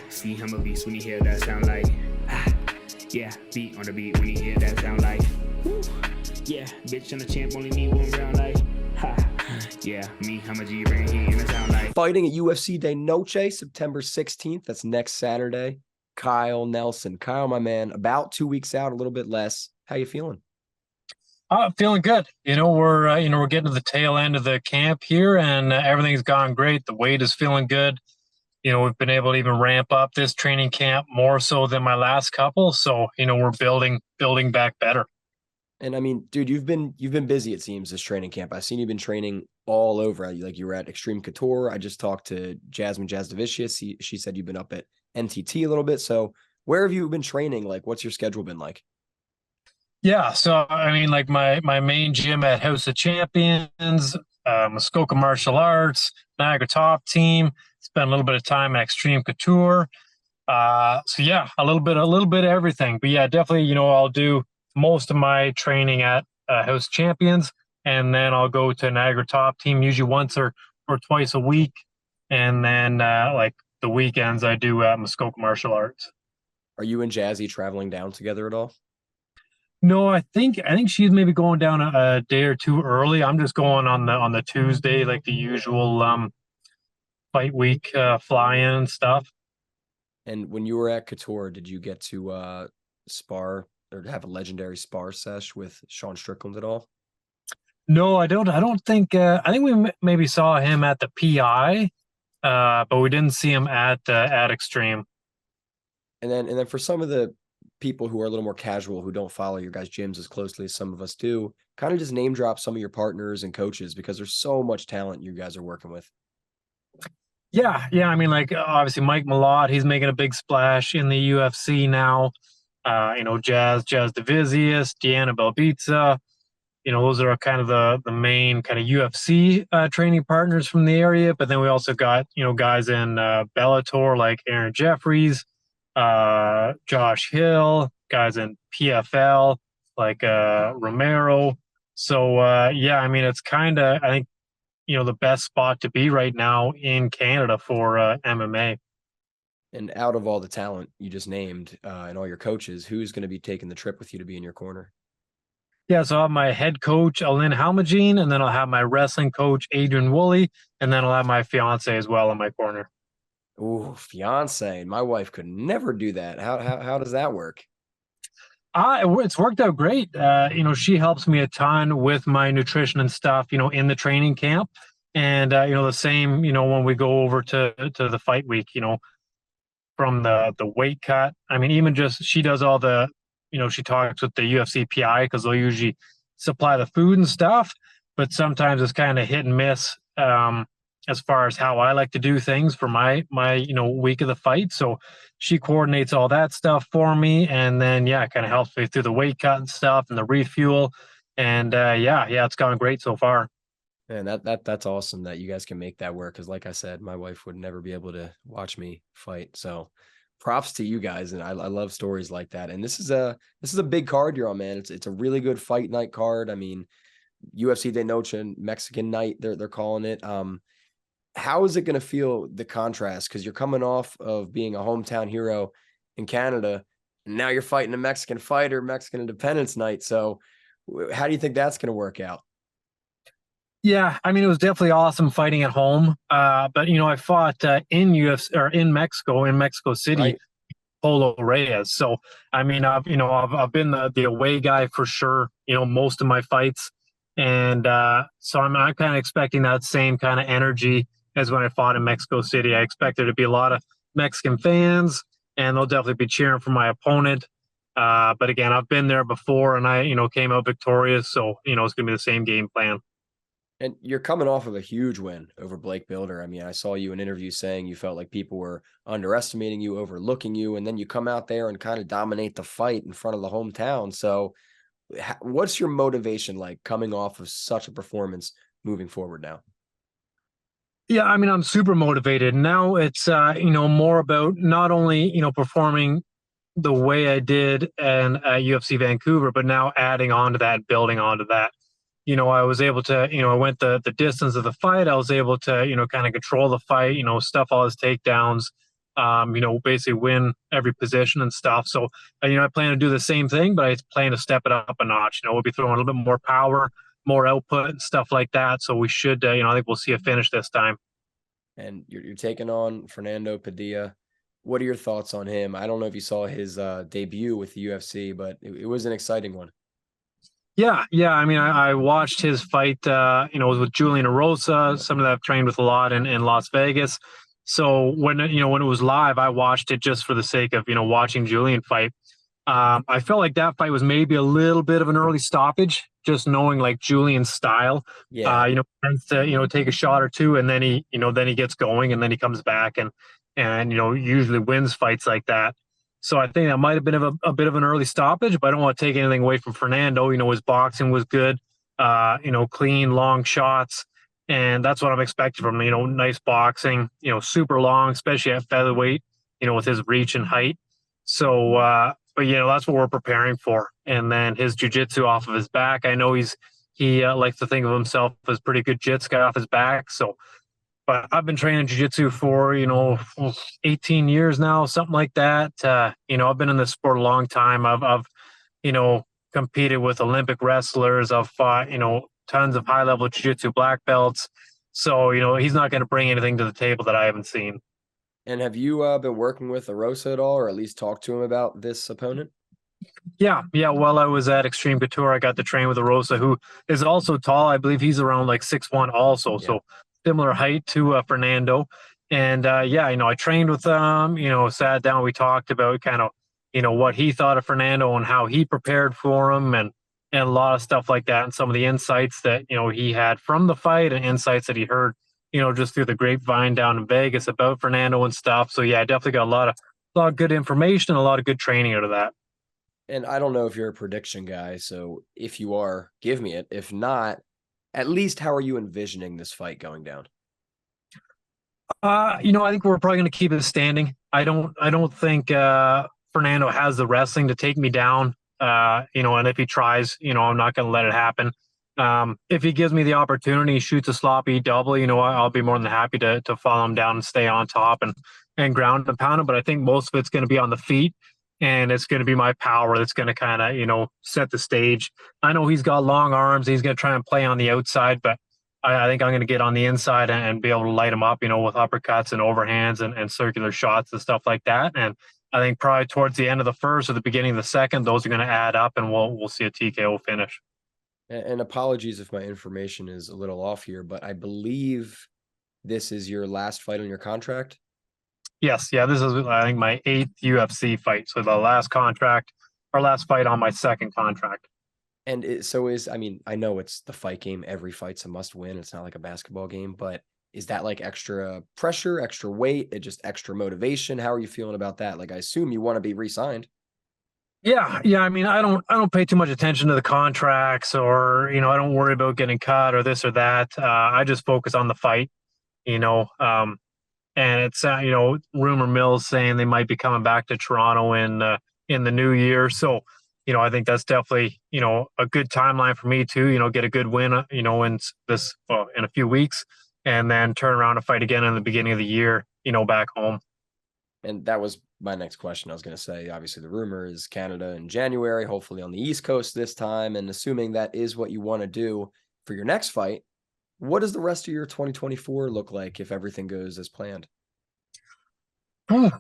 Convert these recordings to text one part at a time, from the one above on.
See him a beast when he hear that sound like yeah, beat on the beat when he hear that sound like woo. Yeah, bitch and the champ only need one round like ha. Yeah, me, I'm a G brain heat and it sound like fighting at UFC Day Noche, September 16th. That's next Saturday. Kyle Nelson. Kyle, my man, about 2 weeks out, a little bit less. How you feeling? Feeling good. We're getting to the tail end of the camp here, and everything's gone great. The weight is feeling good. We've been able to even ramp up this training camp more so than my last couple. So, we're building back better. And I mean, dude, you've been busy, it seems, this training camp. I've seen you've been training all over. Like you were at Xtreme Couture. I just talked to Jasmine Jazdavicius. She said you've been up at NTT a little bit. So where have you been training? Like, what's your schedule been like? Yeah, so I mean, like my main gym at House of Champions, Muskoka Martial Arts, Niagara Top Team. Spent a little bit of time at Xtreme Couture. So yeah, a little bit of everything. But yeah, definitely, I'll do most of my training at House of Champions, and then I'll go to Niagara Top Team usually once or twice a week, and then like the weekends I do at Muskoka Martial Arts. Are you and Jazzy traveling down together at all? No, I think she's maybe going down a day or two early. I'm just going on the Tuesday, like the usual fight week fly in and stuff. And when you were at Couture, did you get to spar or have a legendary spar sesh with Sean Strickland at all? No, I don't think. I think we maybe saw him at the PI, but we didn't see him at Xtreme. And then for some of the people who are a little more casual, who don't follow your guys' gyms as closely as some of us do, kind of just name drop some of your partners and coaches, because there's so much talent you guys are working with. Yeah. I mean, like obviously Mike Malott, he's making a big splash in the UFC now. Jazz Divisius, Deanna Belbitza. Those are kind of the main kind of UFC training partners from the area. But then we also got guys in Bellator like Aaron Jeffries, Josh Hill, guys in PFL like Romero. So yeah, I mean, it's kind of, I think, the best spot to be right now in Canada for MMA. And out of all the talent you just named and all your coaches, who's going to be taking the trip with you to be in your corner? Yeah, so I'll have my head coach, Alin Halmagine, and then I'll have my wrestling coach, Adrian Woolley, and then I'll have my fiance as well in my corner. Ooh, fiance. My wife could never do that. How does that work? It's worked out great. She helps me a ton with my nutrition and stuff, in the training camp. And, the same, when we go over to the fight week, from the weight cut. I mean, even just she does all the, she talks with the UFC PI because they'll usually supply the food and stuff. But sometimes it's kind of hit and miss as far as how I like to do things for my week of the fight. So she coordinates all that stuff for me, and then kind of helps me through the weight cut and stuff and the refuel. And it's gone great so far. And that's awesome that you guys can make that work. Because like I said, my wife would never be able to watch me fight. So props to you guys. And I love stories like that. And this is a big card you're on, man. It's a really good fight night card. I mean, UFC de Noche, Mexican night, they're calling it. How is it going to feel, the contrast? Because you're coming off of being a hometown hero in Canada, and now you're fighting a Mexican fighter, Mexican Independence Night. So how do you think that's going to work out? Yeah, I mean, it was definitely awesome fighting at home. But I fought in UFC or in Mexico City, right. Polo Reyes. So I mean, I've been the away guy for sure. Most of my fights, and so I'm kind of expecting that same kind of energy as when I fought in Mexico City. I expect there to be a lot of Mexican fans, and they'll definitely be cheering for my opponent. But again, I've been there before, and I came out victorious. So it's gonna be the same game plan. And you're coming off of a huge win over Blake Builder. I mean, I saw you in interviews saying you felt like people were underestimating you, overlooking you, and then you come out there and kind of dominate the fight in front of the hometown. So what's your motivation like coming off of such a performance moving forward now? Yeah, I mean, I'm super motivated. Now it's, more about not only, performing the way I did in UFC Vancouver, but now adding on to that, building onto that. I was able to, I went the distance of the fight. I was able to, kind of control the fight, stuff all his takedowns. basically win every position and stuff. So, I plan to do the same thing, but I plan to step it up a notch. We'll be throwing a little bit more power, more output, and stuff like that. So we should, I think we'll see a finish this time. And you're taking on Fernando Padilla. What are your thoughts on him? I don't know if you saw his debut with the UFC, but it was an exciting one. Yeah, yeah. I mean, I watched his fight. It was with Julian Erosa, somebody that I've trained with a lot in Las Vegas. So when when it was live, I watched it just for the sake of watching Julian fight. I felt like that fight was maybe a little bit of an early stoppage, just knowing like Julian's style. Yeah. Tends to take a shot or two, and then he gets going, and then he comes back and usually wins fights like that. So I think that might have been a bit of an early stoppage, but I don't want to take anything away from Fernando. His boxing was good, clean, long shots, and that's what I'm expecting from him. Nice boxing, super long, especially at featherweight, with his reach and height. So, but that's what we're preparing for. And then his jiu-jitsu off of his back. I know he likes to think of himself as pretty good jits guy off his back. So, but I've been training jiu-jitsu for 18 years now, something like that. I've been in this sport a long time. I've competed with Olympic wrestlers. I've fought tons of high-level jiu-jitsu black belts. So he's not going to bring anything to the table that I haven't seen. And have you been working with Erosa at all, or at least talked to him about this opponent? Yeah. While I was at Xtreme Couture, I got to train with Erosa, who is also tall. I believe he's around like 6'1" also. Yeah. So similar height to Fernando. And I trained with him, sat down, we talked about kind of, what he thought of Fernando and how he prepared for him and a lot of stuff like that. And some of the insights that, he had from the fight and insights that he heard, just through the grapevine down in Vegas about Fernando and stuff. So yeah, I definitely got a lot of good information, a lot of good training out of that. And I don't know if you're a prediction guy, so if you are, give me it. If not, at least how are you envisioning this fight going down? I think we're probably going to keep it standing. I don't think Fernando has the wrestling to take me down. And if he tries, I'm not going to let it happen. If he gives me the opportunity, shoots a sloppy double, I'll be more than happy to follow him down and stay on top and ground and pound him. But I think most of it's going to be on the feet. And it's going to be my power that's going to kind of, set the stage. I know he's got long arms. He's going to try and play on the outside, but I think I'm going to get on the inside and be able to light him up, with uppercuts and overhands and circular shots and stuff like that. And I think probably towards the end of the first or the beginning of the second, those are going to add up and we'll see a TKO finish. And apologies if my information is a little off here, but I believe this is your last fight on your contract. Yes. Yeah. This is, I think, my 8th UFC fight. So the last fight on my second contract. And I know it's the fight game. Every fight's a must win. It's not like a basketball game, but is that like extra pressure, extra weight, just extra motivation? How are you feeling about that? Like, I assume you want to be re-signed. Yeah. I mean, I don't pay too much attention to the contracts or, I don't worry about getting cut or this or that. I just focus on the fight, and it's, rumor mills saying they might be coming back to Toronto in the new year. So, I think that's definitely, a good timeline for me to, get a good win, in a few weeks and then turn around and fight again in the beginning of the year, back home. And that was my next question. I was going to say, obviously the rumor is Canada in January, hopefully on the East Coast this time. And assuming that is what you want to do for your next fight, what does the rest of your 2024 look like if everything goes as planned? We'll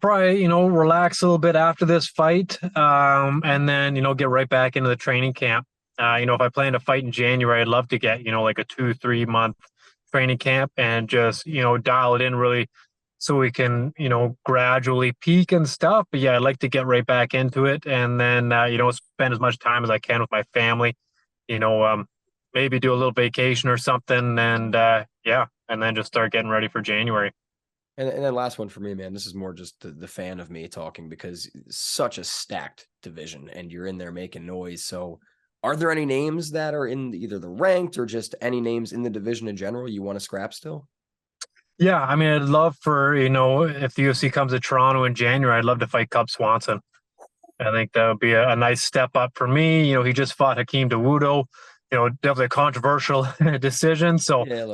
probably, relax a little bit after this fight, and then, get right back into the training camp. If I plan to fight in January, I'd love to get, like a 2-3 month training camp and just, dial it in really so we can, gradually peak and stuff. But yeah, I'd like to get right back into it and then, spend as much time as I can with my family, maybe do a little vacation or something and then just start getting ready for January. And then last one for me, man, this is more just the fan of me talking because it's such a stacked division and you're in there making noise. So are there any names that are in either the ranked or just any names in the division in general you want to scrap still? Yeah, I mean, I'd love for, if the UFC comes to Toronto in January, I'd love to fight Cub Swanson. I think that would be a nice step up for me. He just fought Hakeem Dawood, definitely a controversial decision. So yeah,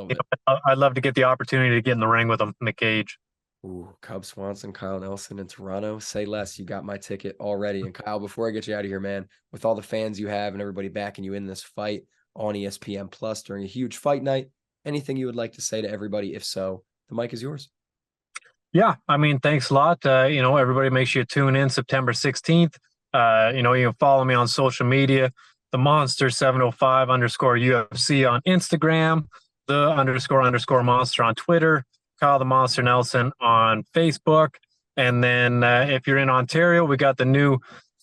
I'd love to get the opportunity to get in the ring with him in the cage. Ooh, Cub Swanson, Kyle Nelson in Toronto. Say less. You got my ticket already. And Kyle, before I get you out of here, man, with all the fans you have and everybody backing you in this fight on ESPN Plus during a huge fight night, anything you would like to say to everybody? If so, the mic is yours. Yeah, I mean, thanks a lot. Everybody make sure you tune in September 16th. You can follow me on social media, the Monster 705 _ UFC on Instagram, the _ Monster on Twitter, Kyle the Monster Nelson on Facebook. And then if you're in Ontario, we got the new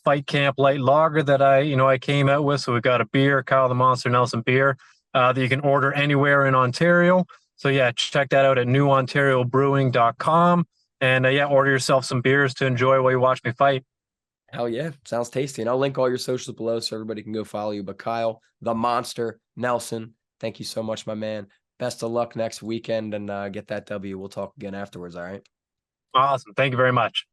Fight Camp Light Lager that I came out with. So we got a beer, Kyle the Monster Nelson beer, that you can order anywhere in Ontario. So yeah, check that out at newontariogrowing.com. And order yourself some beers to enjoy while you watch me fight. Hell yeah. Sounds tasty. And I'll link all your socials below so everybody can go follow you. But Kyle, the Monster Nelson, thank you so much, my man. Best of luck next weekend and get that W. We'll talk again afterwards. All right. Awesome. Thank you very much.